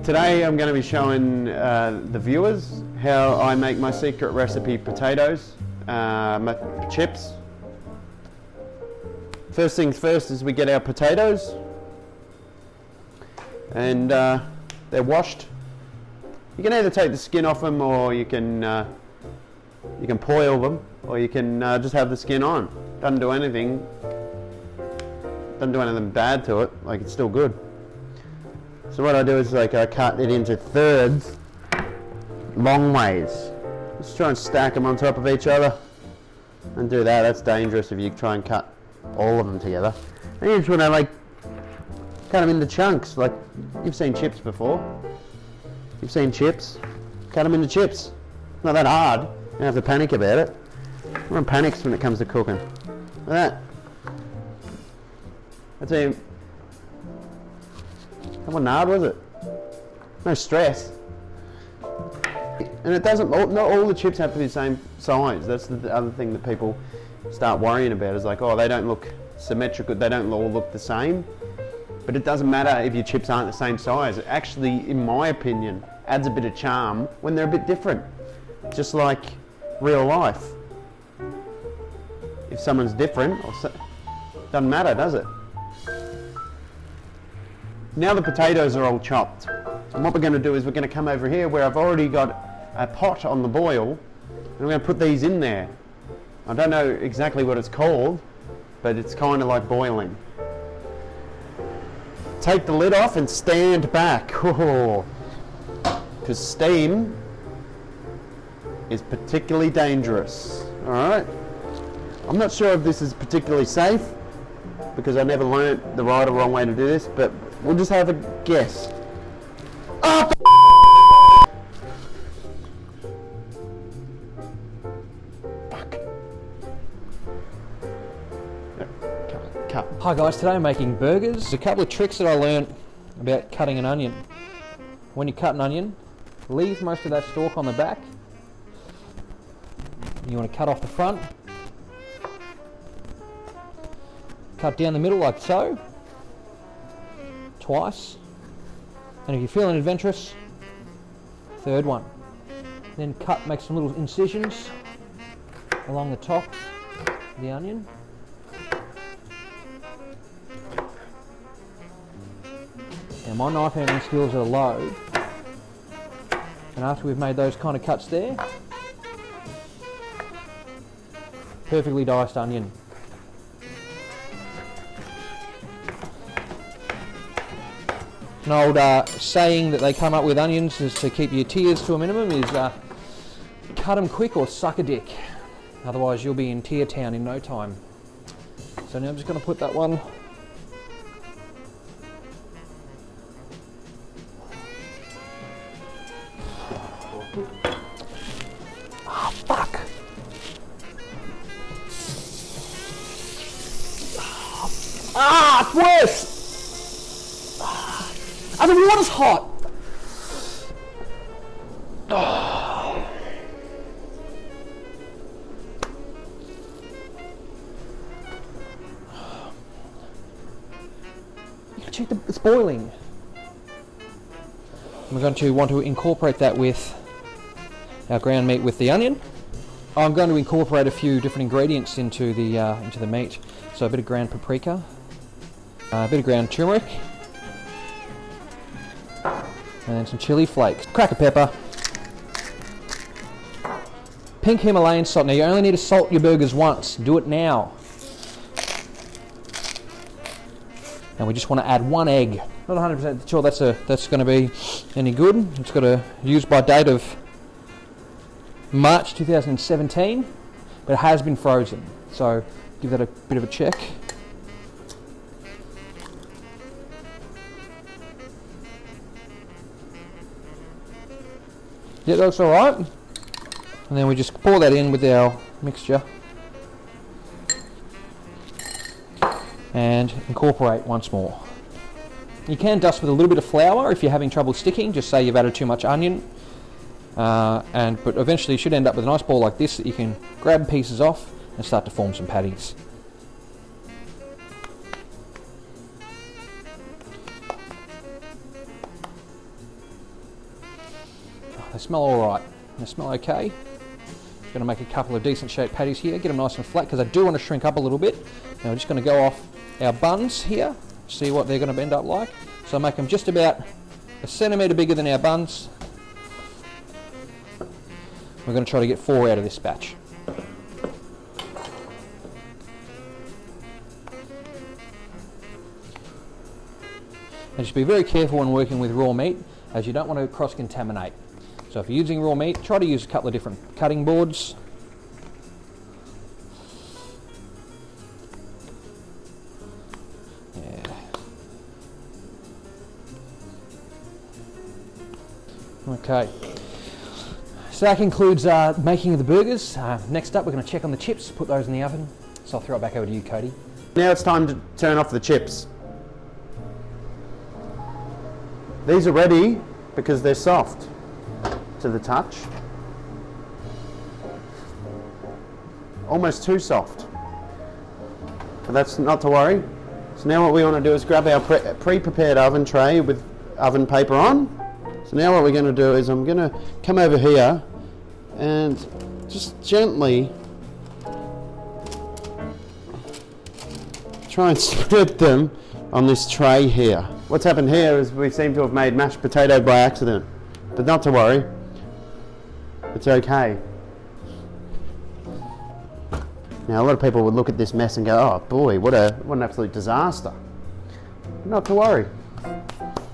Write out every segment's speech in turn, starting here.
Today I'm going to be showing the viewers how I make my secret recipe potatoes, my chips. First things first is we get our potatoes and they're washed. You can either take the skin off them, or you can boil them, or you can just have the skin on. Doesn't do anything bad to it, like it's still good. So what I do is I cut it into thirds, long ways. Just try and stack them on top of each other. And do that, that's dangerous if you try and cut all of them together. And you just want to cut them into chunks, like you've seen chips before. You've seen chips, cut them into chips. Not that hard, you don't have to panic about it. Everyone panics when it comes to cooking. Like that. I tell you, that wasn't hard, was it? No stress. And it doesn't, not all the chips have to be the same size. That's the other thing that people start worrying about, is like, oh, they don't look symmetrical, they don't all look the same. But it doesn't matter if your chips aren't the same size. It actually, in my opinion, adds a bit of charm when they're a bit different. Just like real life. If someone's different, doesn't matter, does it? Now the potatoes are all chopped. And what we're going to do is we're going to come over here where I've already got a pot on the boil, and we're going to put these in there. I don't know exactly what it's called, but it's kind of like boiling. Take the lid off and stand back. Because steam is particularly dangerous. Alright? I'm not sure if this is particularly safe, because I never learnt the right or wrong way to do this, but we'll just have a guess. Oh, fuck. Cut. Hi guys, today I'm making burgers. There's a couple of tricks that I learned about cutting an onion. When you cut an onion, leave most of that stalk on the back. You want to cut off the front. Cut down the middle like so. Twice. And if you're feeling adventurous, third one. Then make some little incisions along the top of the onion. Now my knife handling skills are low, and after we've made those kind of cuts there, perfectly diced onion. An old saying that they come up with onions is to keep your tears to a minimum is cut them quick or suck a dick. Otherwise you'll be in tear town in no time. So now I'm just going to put that one . Ah, fuck! Ah, it's worse! And the water's hot! Oh. You can check it's boiling. We're going to want to incorporate that with our ground meat with the onion. I'm going to incorporate a few different ingredients into the meat. So a bit of ground paprika, a bit of ground turmeric, and then some chili flakes, cracker pepper, pink Himalayan salt. Now you only need to salt your burgers once. Do it now. And we just want to add one egg. Not 100% sure that's going to be any good. It's got a use by date of March 2017, but it has been frozen. So give that a bit of a check. Yeah, that looks alright. And then we just pour that in with our mixture and incorporate once more. You can dust with a little bit of flour if you're having trouble sticking. Just say you've added too much onion. But eventually you should end up with a nice ball like this that you can grab pieces off and start to form some patties. They smell all right. They smell okay. Going to make a couple of decent shaped patties here, get them nice and flat because I do want to shrink up a little bit. Now we're just going to go off our buns here, see what they're going to end up like. So make them just about a centimetre bigger than our buns. We're going to try to get 4 out of this batch. And just be very careful when working with raw meat, as you don't want to cross-contaminate. So if you're using raw meat, try to use a couple of different cutting boards. Yeah. Okay. So that concludes making of the burgers. Next up, we're going to check on the chips, put those in the oven. So I'll throw it back over to you, Cody. Now it's time to turn off the chips. These are ready because they're soft to the touch. Almost too soft. But that's not to worry. So now what we want to do is grab our pre-prepared oven tray with oven paper on. So now what we're going to do is I'm going to come over here and just gently try and spread them on this tray here. What's happened here is we seem to have made mashed potato by accident, but not to worry. It's okay. Now a lot of people would look at this mess and go, oh boy, what an absolute disaster. Not to worry,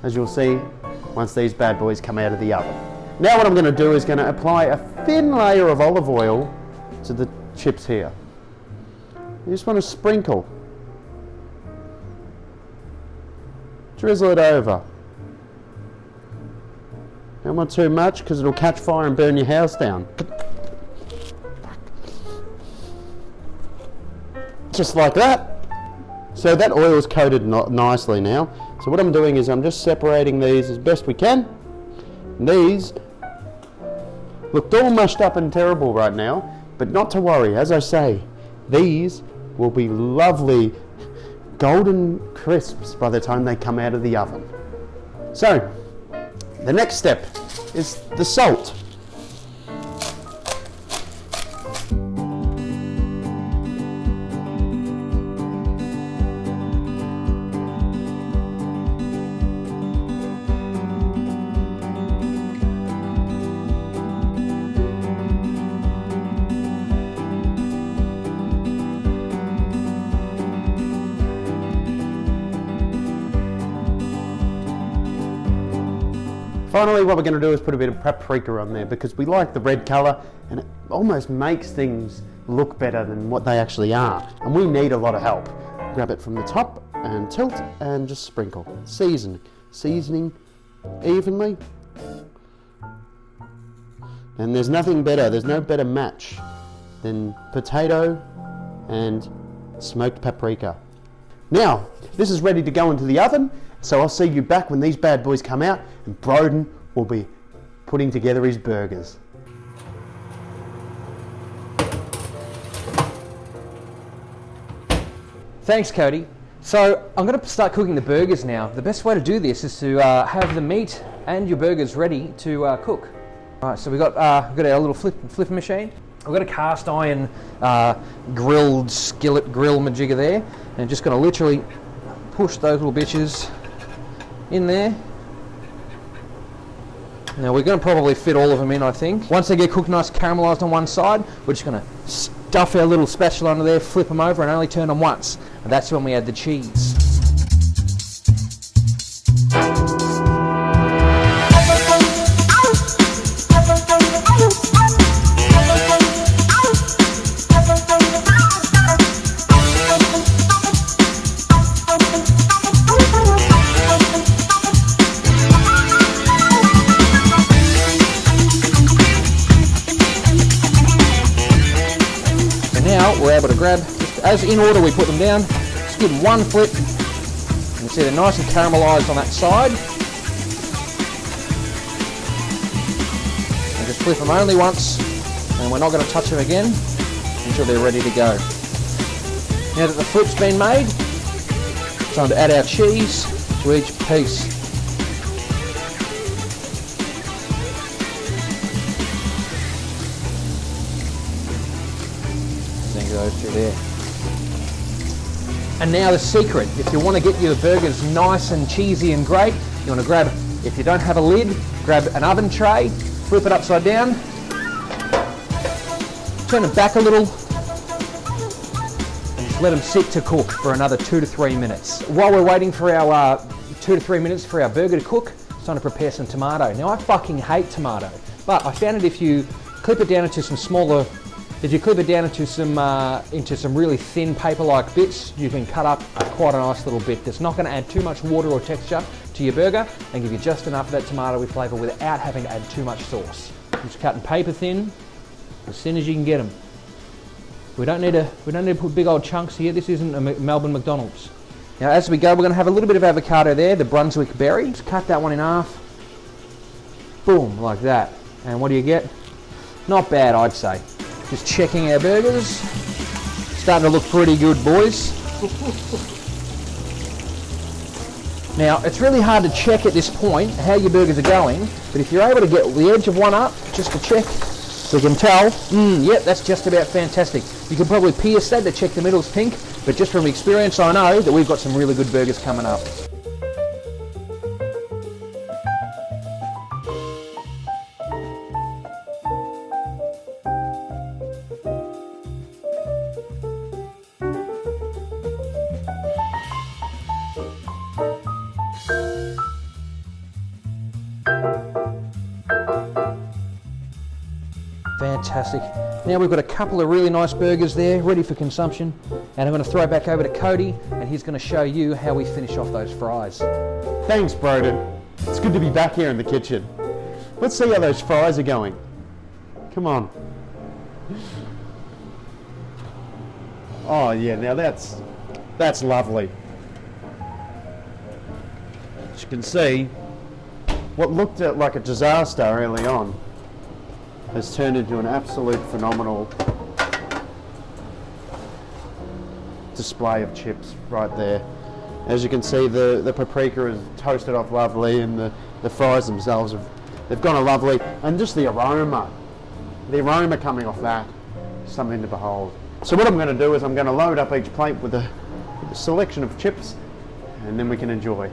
as you'll see once these bad boys come out of the oven. Now what I'm going to do is going to apply a thin layer of olive oil to the chips here. You just want to sprinkle. Drizzle it over. Don't want too much because it'll catch fire and burn your house down. Just like that. So that oil's coated nicely now. So what I'm doing is I'm just separating these as best we can. And these looked all mushed up and terrible right now, but not to worry. As I say, these will be lovely golden crisps by the time they come out of the oven. So the next step is the salt. Finally, what we're going to do is put a bit of paprika on there because we like the red colour and it almost makes things look better than what they actually are. And we need a lot of help. Grab it from the top and tilt and just sprinkle. Seasoning evenly. And there's nothing better, there's no better match than potato and smoked paprika. Now, this is ready to go into the oven. So I'll see you back when these bad boys come out and Broden will be putting together his burgers. Thanks, Cody. So I'm going to start cooking the burgers now. The best way to do this is to have the meat and your burgers ready to cook. All right, so we've got our little flipper machine. I've got a cast iron grilled skillet grill majigger there, and just going to literally push those little bitches in there. Now we're going to probably fit all of them in, I think. Once they get cooked nice caramelised on one side, we're just going to stuff our little spatula under there, flip them over and only turn them once. And that's when we add the cheese. We're able to grab, as in order we put them down, just give them one flip, and you see they're nice and caramelised on that side. And just flip them only once, and we're not going to touch them again until they're ready to go. Now that the flip's been made, it's time to add our cheese to each piece. go through there. And now the secret, if you want to get your burgers nice and cheesy and great, you want to grab, if you don't have a lid, grab an oven tray, flip it upside down, turn it back a little, and just let them sit to cook for another 2 to 3 minutes. While we're waiting for our 2 to 3 minutes for our burger to cook, it's time to prepare some tomato. Now I fucking hate tomato, but I found that if you clip it down into some smaller, if you clip it down into some really thin paper-like bits, you can cut up quite a nice little bit that's not going to add too much water or texture to your burger and give you just enough of that tomatoey flavour without having to add too much sauce. Just cutting paper thin, as thin as you can get them. We don't need to put big old chunks here. This isn't a Melbourne McDonald's. Now as we go, we're going to have a little bit of avocado there, the Brunswick berry. Just cut that one in half. Boom, like that. And what do you get? Not bad, I'd say. Just checking our burgers. Starting to look pretty good, boys. Now, it's really hard to check at this point how your burgers are going, but if you're able to get the edge of one up, just to check, so you can tell, yep, that's just about fantastic. You can probably pierce that to check the middle's pink, but just from experience, I know that we've got some really good burgers coming up. Fantastic. Now we've got a couple of really nice burgers there ready for consumption, and I'm going to throw back over to Cody and he's going to show you how we finish off those fries. Thanks, Broden. It's good to be back here in the kitchen. Let's see how those fries are going. Come on. Oh yeah, now that's lovely. As you can see, what looked like a disaster early on has turned into an absolute phenomenal display of chips right there. As you can see, the paprika is toasted off lovely, and the fries themselves they've gone a lovely, and just the aroma coming off that, something to behold. So what I'm going to do is I'm going to load up each plate with a selection of chips, and then we can enjoy.